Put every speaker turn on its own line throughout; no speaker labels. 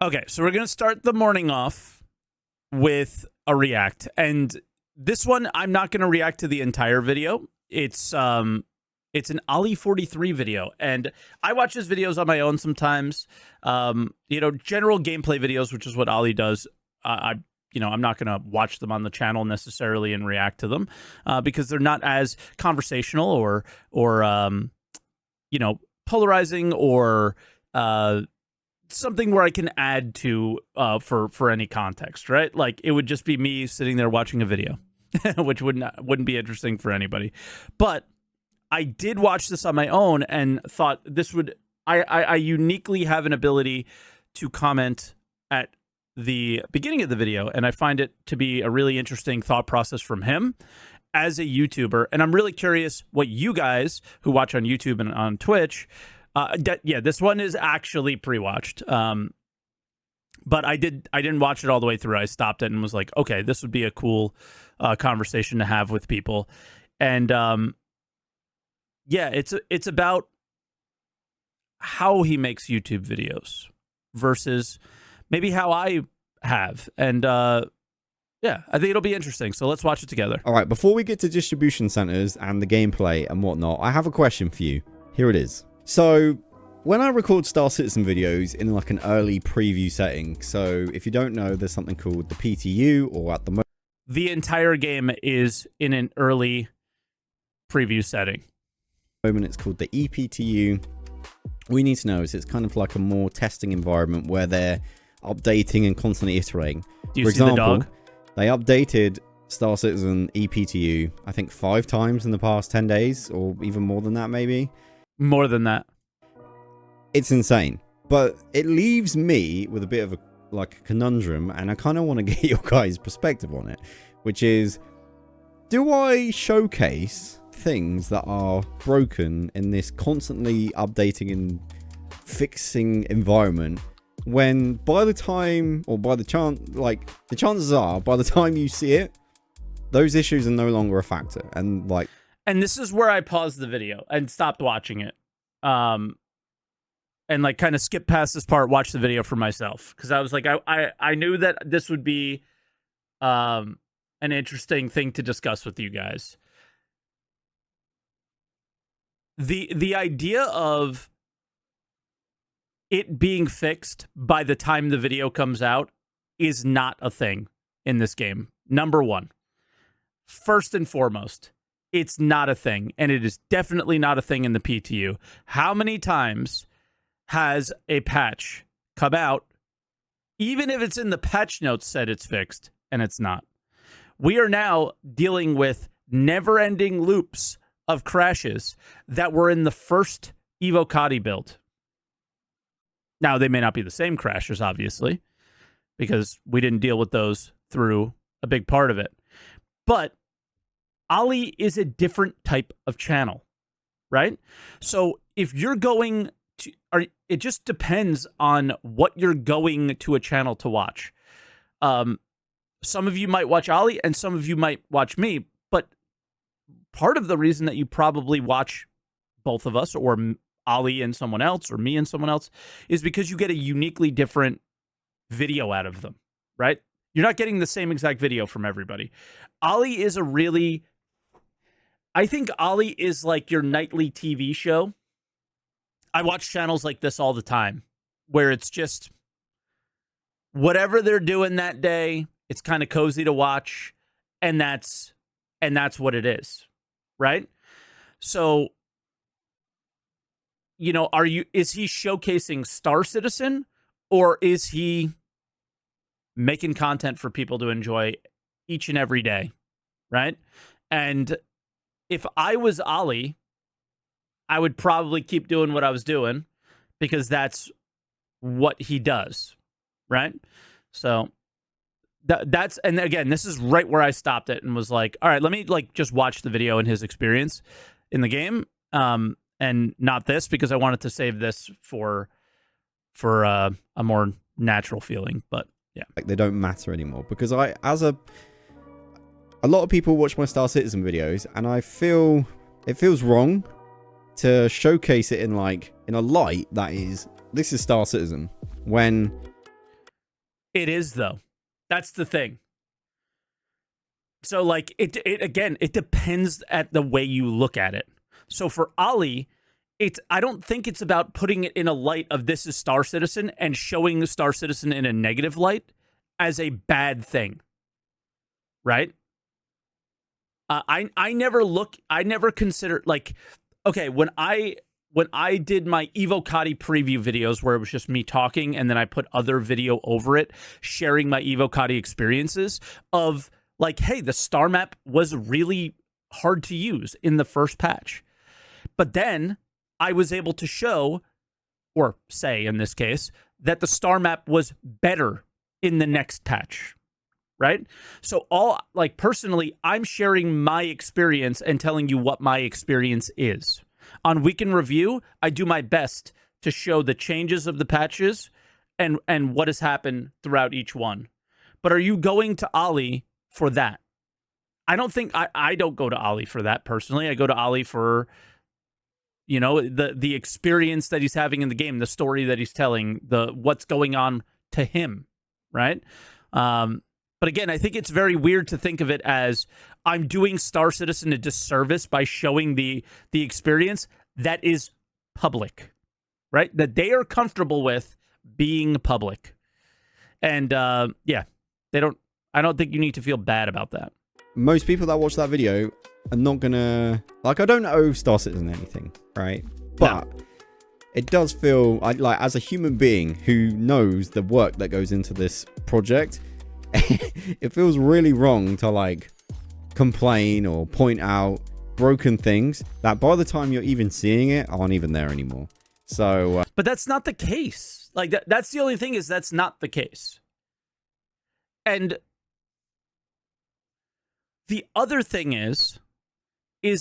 Okay, so we're going to start the morning off with a react. And this one, I'm not going to react to the entire video. It's an Ollie43 video. And I watch his videos on my own sometimes. General gameplay videos, which is what Ollie does. I'm not going to watch them on the channel necessarily and react to them because they're not as conversational or polarizing or something where I can add to for any context, right? Like it would just be me sitting there watching a video, which wouldn't be interesting for anybody. But I did watch this on my own and thought this would I uniquely have an ability to comment at the beginning of the video, and I find it to be a really interesting thought process from him as a YouTuber. And I'm really curious what you guys who watch on YouTube and on Twitch. This one is actually pre-watched. But I didn't watch it all the way through. I stopped it and was like, okay, this would be a cool conversation to have with people. And it's about how he makes YouTube videos versus maybe how I have. And I think it'll be interesting. So let's watch it together.
All right, before we get to distribution centers and the gameplay and whatnot, I have a question for you. Here it is. So when I record Star Citizen videos in like an early preview setting, so if you don't know, there's something called the PTU, or at the moment,
the entire game is in an early preview setting.
It's called the EPTU. All you need to know is it's kind of like a more testing environment where they're updating and constantly iterating.
Do you see the dog?
They updated Star Citizen EPTU, I think 5 times in the past 10 days, or even more than that, maybe.
More than that.
It's insane. But it leaves me with a bit of a conundrum, and I kind of want to get your guys' perspective on it, which is, do I showcase things that are broken in this constantly updating and fixing environment when the chances are by the time you see it, those issues are no longer a factor? And
this is where I paused the video and stopped watching it. And kind of skip past this part, watch the video for myself. Because I was like, I knew that this would be an interesting thing to discuss with you guys. The idea of it being fixed by the time the video comes out is not a thing in this game. Number one. First and foremost, it's not a thing, and it is definitely not a thing in the PTU. How many times has a patch come out, even if it's in the patch notes said it's fixed, and it's not? We are now dealing with never-ending loops of crashes that were in the first Evocati build. Now, they may not be the same crashes, obviously, because we didn't deal with those through a big part of it. But Ollie is a different type of channel, right? So if you're going to, it just depends on what you're going to a channel to watch. Some of you might watch Ollie and some of you might watch me, but part of the reason that you probably watch both of us, or Ollie and someone else, or me and someone else, is because you get a uniquely different video out of them, right? You're not getting the same exact video from everybody. Ollie is I think Ollie is like your nightly TV show. I watch channels like this all the time, where it's just whatever they're doing that day, it's kind of cozy to watch, and that's what it is, right? So, is he showcasing Star Citizen, or is he making content for people to enjoy each and every day, right? And if I was Ollie, I would probably keep doing what I was doing because that's what he does, right? So that's, and again, this is right where I stopped it and was like, all right, let me just watch the video and his experience in the game, and not this, because I wanted to save this for a more natural feeling. But yeah,
they don't matter anymore, because a lot of people watch my Star Citizen videos, and I feel it feels wrong to showcase it in a light that is, this is Star Citizen, when
It is, though. That's the thing. So, like, it again, it depends at the way you look at it. So for Ollie, I don't think it's about putting it in a light of this is Star Citizen and showing the Star Citizen in a negative light as a bad thing, right? I never consider, like, okay, when I did my Evocati preview videos where it was just me talking and then I put other video over it, sharing my Evocati experiences of, like, hey, the star map was really hard to use in the first patch. But then I was able to show, or say in this case, that the star map was better in the next patch, right? So personally, I'm sharing my experience and telling you what my experience is. On Week in Review, I do my best to show the changes of the patches and what has happened throughout each one. But are you going to Ollie for that? I don't think I don't go to Ollie for that personally. I go to Ollie for, the experience that he's having in the game, the story that he's telling, what's going on to him, right? But again, I think it's very weird to think of it as I'm doing Star Citizen a disservice by showing the experience that is public, right? That they are comfortable with being public. And I don't think you need to feel bad about that.
Most people that watch that video are not gonna, like, I don't owe Star Citizen anything, right? But it does feel like as a human being who knows the work that goes into this project, it feels really wrong to, like, complain or point out broken things that by the time you're even seeing it aren't even there anymore. So
but that's not the case. Like, that's the only thing, is that's not the case. And the other thing is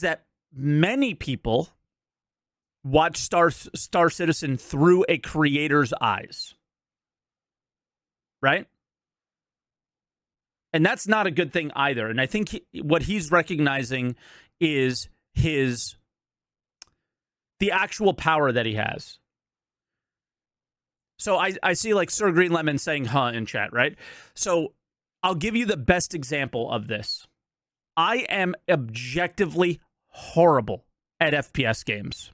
that many people watch Star Citizen through a creator's eyes, right? And that's not a good thing either. And I think what he's recognizing is the actual power that he has. So I see, like, Sir Green Lemon saying huh in chat, right? So I'll give you the best example of this. I am objectively horrible at FPS games.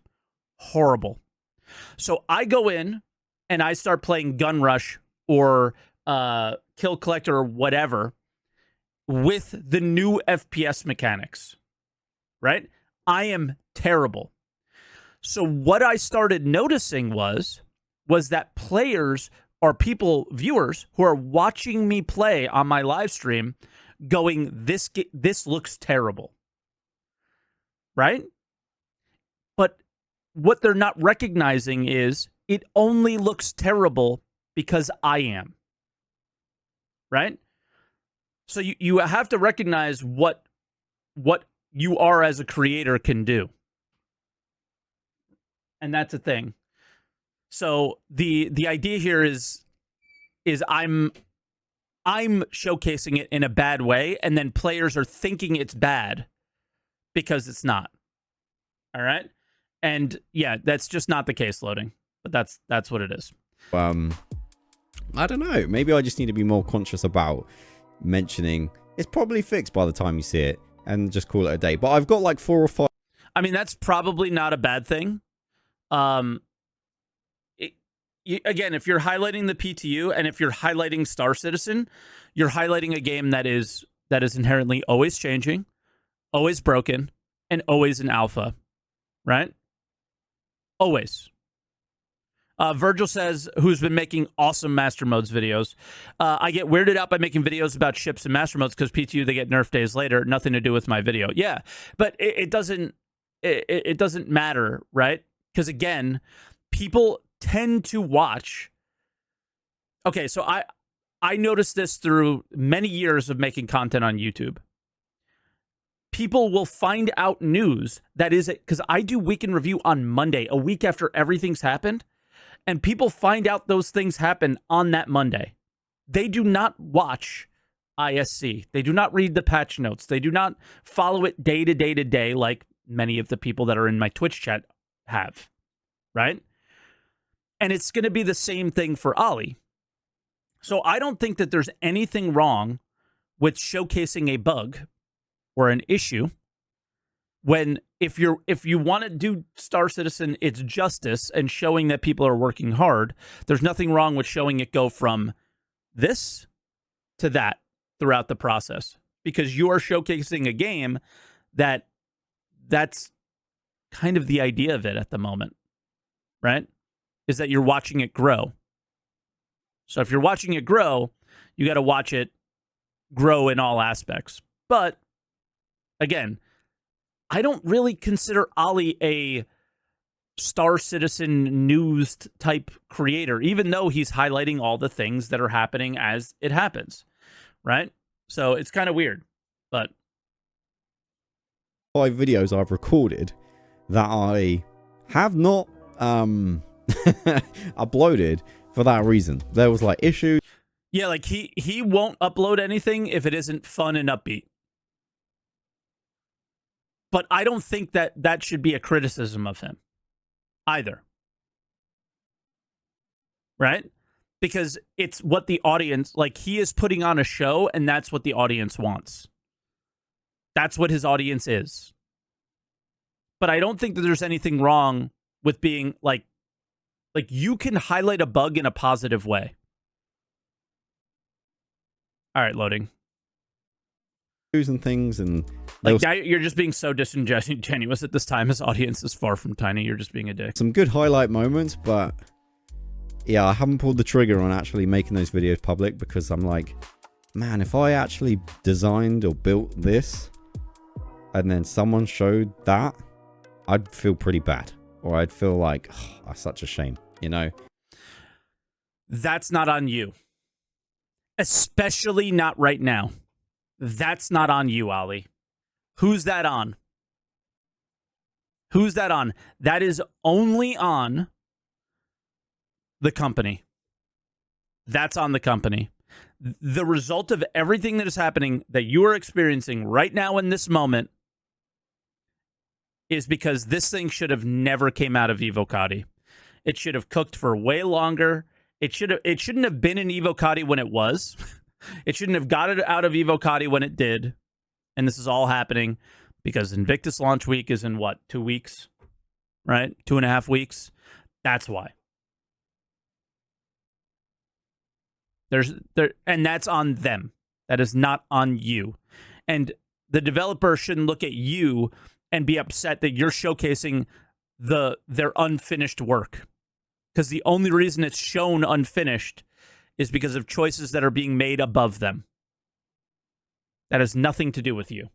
Horrible. So I go in and I start playing Gun Rush or Kill Collector or whatever with the new FPS mechanics, right? I am terrible. So what I started noticing was that players or viewers who are watching me play on my live stream going, this looks terrible, right? But what they're not recognizing is it only looks terrible because I am, right? So you have to recognize what you are as a creator can do. And that's a thing. So the idea here is I'm showcasing it in a bad way, and then players are thinking it's bad because it's not. All right? And yeah, that's just not the case, Loading. But that's what it is.
I don't know. Maybe I just need to be more conscious about mentioning it's probably fixed by the time you see it and just call it a day. But I've got like 4 or 5.
I mean, that's probably not a bad thing. Again, if you're highlighting the PTU and if you're highlighting Star Citizen, you're highlighting a game that is inherently always changing, always broken, and always in alpha, right? Always. Virgil says, who's been making awesome Master Modes videos. I get weirded out by making videos about ships and Master Modes because PTU, they get nerfed days later. Nothing to do with my video. Yeah, but it doesn't matter, right? Because again, people tend to watch. Okay, so I noticed this through many years of making content on YouTube. People will find out news that is, because I do Week in Review on Monday, a week after everything's happened, and people find out those things happen on that Monday. They do not watch ISC. They do not read the patch notes. They do not follow it day to day to day like many of the people that are in my Twitch chat have, right? And it's going to be the same thing for Ollie. So I don't think that there's anything wrong with showcasing a bug or an issue when if you want to do Star Citizen its justice and showing that people are working hard, there's nothing wrong with showing it go from this to that throughout the process, because you are showcasing a game that's kind of the idea of it at the moment, right? Is that you're watching it grow. So if you're watching it grow, you got to watch it grow in all aspects. But again, I don't really consider Ollie a Star Citizen news type creator, even though he's highlighting all the things that are happening as it happens, right? So it's kind of weird, but
5 videos I've recorded that I have not uploaded for that reason. There was like issues.
yeah, like he won't upload anything if it isn't fun and upbeat. But I don't think that should be a criticism of him either. Right? Because it's what the audience, like, he is putting on a show, and that's what the audience wants. That's what his audience is. But I don't think that there's anything wrong with being like you can highlight a bug in a positive way. All right, loading.
And things, and
like now you're just being so disingenuous at this time. His audience is far from tiny. You're just being a dick.
Some good highlight moments, but yeah, I haven't pulled the trigger on actually making those videos public, because I'm like, man, if I actually designed or built this and then someone showed that, I'd feel pretty bad, or I'd feel like, oh, that's such a shame, you know?
That's not on you. Especially not right now. That's not on you, Ollie. Who's that on? Who's that on? That is only on the company. That's on the company. The result of everything that is happening that you are experiencing right now in this moment is because this thing should have never came out of Evocati. It should have cooked for way longer. It shouldn't have been in Evocati when it was. It shouldn't have got it out of Evocati when it did. And this is all happening because Invictus launch week is in what, 2 weeks? Right? 2.5 weeks. That's why. And that's on them. That is not on you. And the developer shouldn't look at you and be upset that you're showcasing their unfinished work. Because the only reason it's shown unfinished is because of choices that are being made above them. That has nothing to do with you.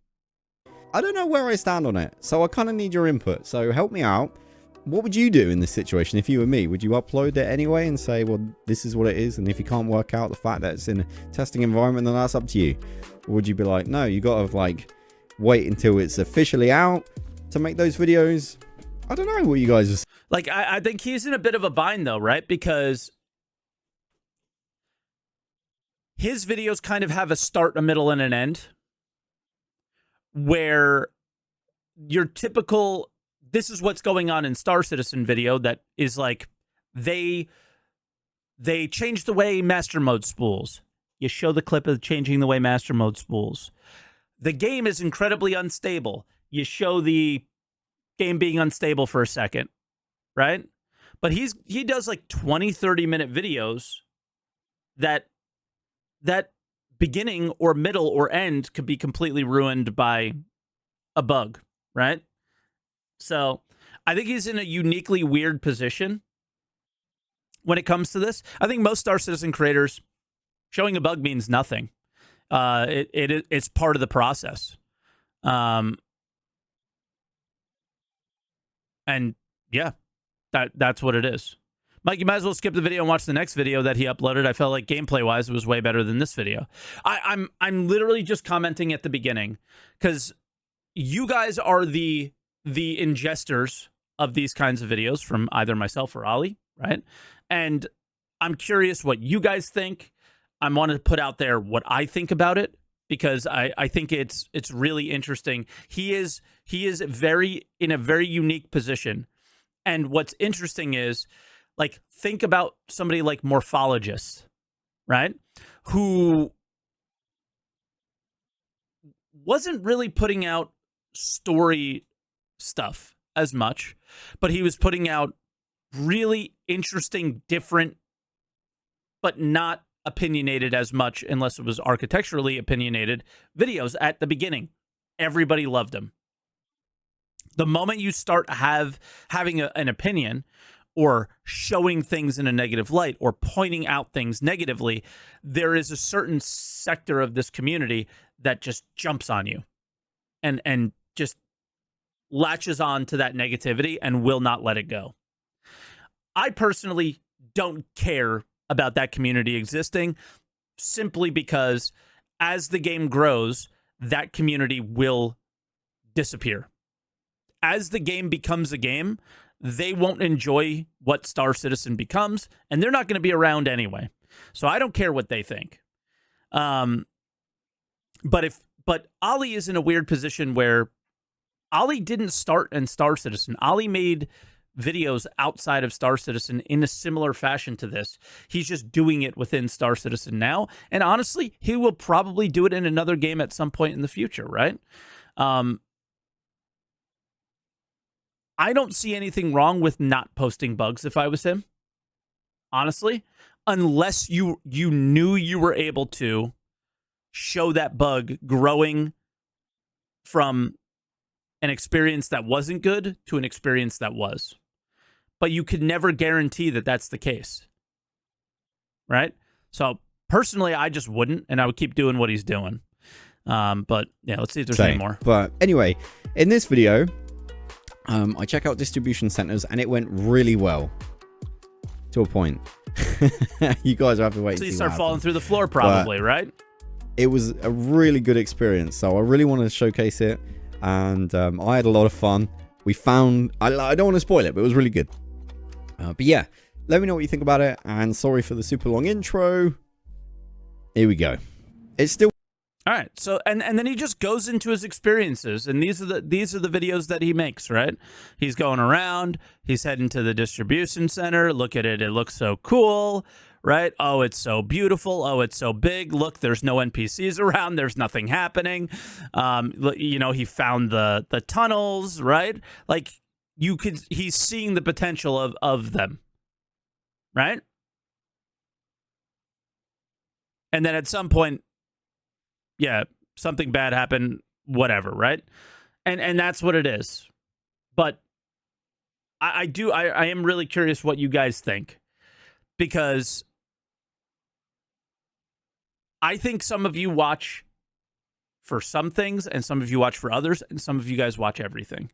I don't know where I stand on it, so I kind of need your input. So help me out. What would you do in this situation if you were me? Would you upload it anyway and say, well, this is what it is, and if you can't work out the fact that it's in a testing environment, then that's up to you? Or would you be like, no, you got to like wait until it's officially out to make those videos? I don't know what you guys are.
Like, I think he's in a bit of a bind, though, right? Because his videos kind of have a start, a middle, and an end. Where your typical, this is what's going on in Star Citizen video that is like, they changed the way Master Mode spools. You show the clip of changing the way Master Mode spools. The game is incredibly unstable. You show the game being unstable for a second, right? But he does like 20, 30-minute videos that beginning or middle or end could be completely ruined by a bug, right? So I think he's in a uniquely weird position when it comes to this. I think most Star Citizen creators, showing a bug means nothing. It's part of the process. And yeah, that's what it is. Mike, you might as well skip the video and watch the next video that he uploaded. I felt like gameplay-wise, it was way better than this video. I'm literally just commenting at the beginning because you guys are the ingesters of these kinds of videos from either myself or Ollie, right? And I'm curious what you guys think. I want to put out there what I think about it because I think it's really interesting. He is in a very unique position. And what's interesting is, like, think about somebody like morphologists, right? Who wasn't really putting out story stuff as much, but he was putting out really interesting, different, but not opinionated as much unless it was architecturally opinionated videos at the beginning. Everybody loved him. The moment you start having an opinion or showing things in a negative light or pointing out things negatively, there is a certain sector of this community that just jumps on you and just latches on to that negativity and will not let it go. I personally don't care about that community existing, simply because as the game grows, that community will disappear. As the game becomes a game, they won't enjoy what Star Citizen becomes, and they're not going to be around anyway. So I don't care what they think. But Ollie is in a weird position where Ollie didn't start in Star Citizen. Ollie made videos outside of Star Citizen in a similar fashion to this. He's just doing it within Star Citizen now. And honestly, he will probably do it in another game at some point in the future, right? I don't see anything wrong with not posting bugs if I was him, honestly, unless you knew you were able to show that bug growing from an experience that wasn't good to an experience that was. But you could never guarantee that that's the case, right? So personally, I just wouldn't, and I would keep doing what he's doing. But yeah, let's see if there's any more.
But anyway, in this video, I check out distribution centers, and it went really well to a point. You guys have to wait.
So you
see
start
what
falling
happens.
through the floor, probably, right?
It was a really good experience, so I really want to showcase it, and I had a lot of fun. We found, I don't want to spoil it, but it was really good. But yeah, let me know what you think about it, and sorry for the super long intro. Here we go. It's still...
All right. So and then he just goes into his experiences, and these are the videos that he makes, right? He's going around, he's heading to the distribution center. Look at it. It looks so cool, right? Oh, it's so beautiful. Oh, it's so big. Look, there's no NPCs around. There's nothing happening. You know, he found the tunnels, right? Like he's seeing the potential of them, right? And then at some point, yeah, something bad happened, whatever, right? And that's what it is. But I am really curious what you guys think, because I think some of you watch for some things and some of you watch for others, and some of you guys watch everything.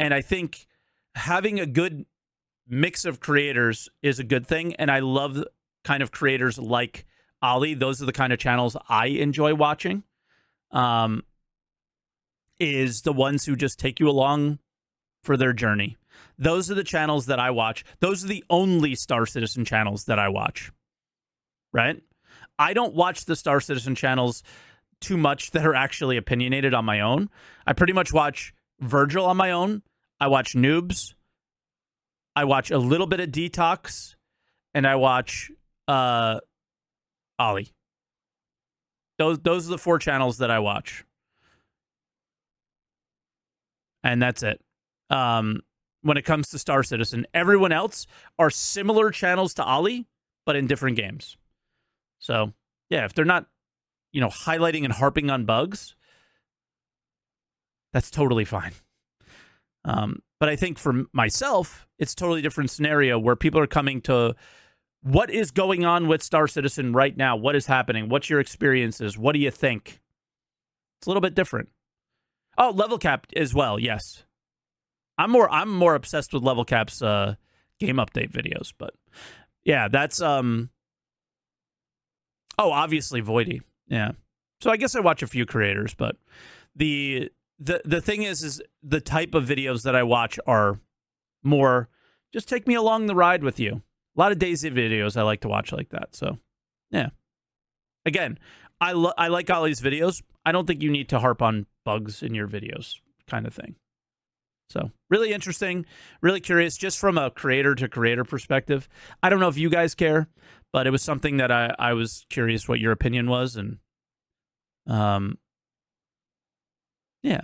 And I think having a good mix of creators is a good thing, and I love kind of creators like Ollie. Those are the kind of channels I enjoy watching, is the ones who just take you along for their journey. Those are the channels that I watch. Those are the only Star Citizen channels that I watch, right? I don't watch the Star Citizen channels too much that are actually opinionated on my own. I pretty much watch Virgil on my own. I watch Noobs. I watch a little bit of Detox, and I watch Ollie. Those are the 4 channels that I watch. And that's it. When it comes to Star Citizen, everyone else are similar channels to Ollie, but in different games. So, yeah, if they're not, highlighting and harping on bugs, that's totally fine. But I think for myself, it's a totally different scenario where people are coming to what is going on with Star Citizen right now? What is happening? What's your experiences? What do you think? It's a little bit different. Oh, Level Cap as well. Yes, I'm more obsessed with Level Cap's game update videos. But yeah, that's obviously Voidy. Yeah. So I guess I watch a few creators, but the thing is the type of videos that I watch are more just take me along the ride with you. A lot of Daisy videos I like to watch like that. So, yeah. Again, I like Ollie's videos. I don't think you need to harp on bugs in your videos kind of thing. So really interesting, really curious, just from a creator to creator perspective. I don't know if you guys care, but it was something that I was curious what your opinion was. And yeah.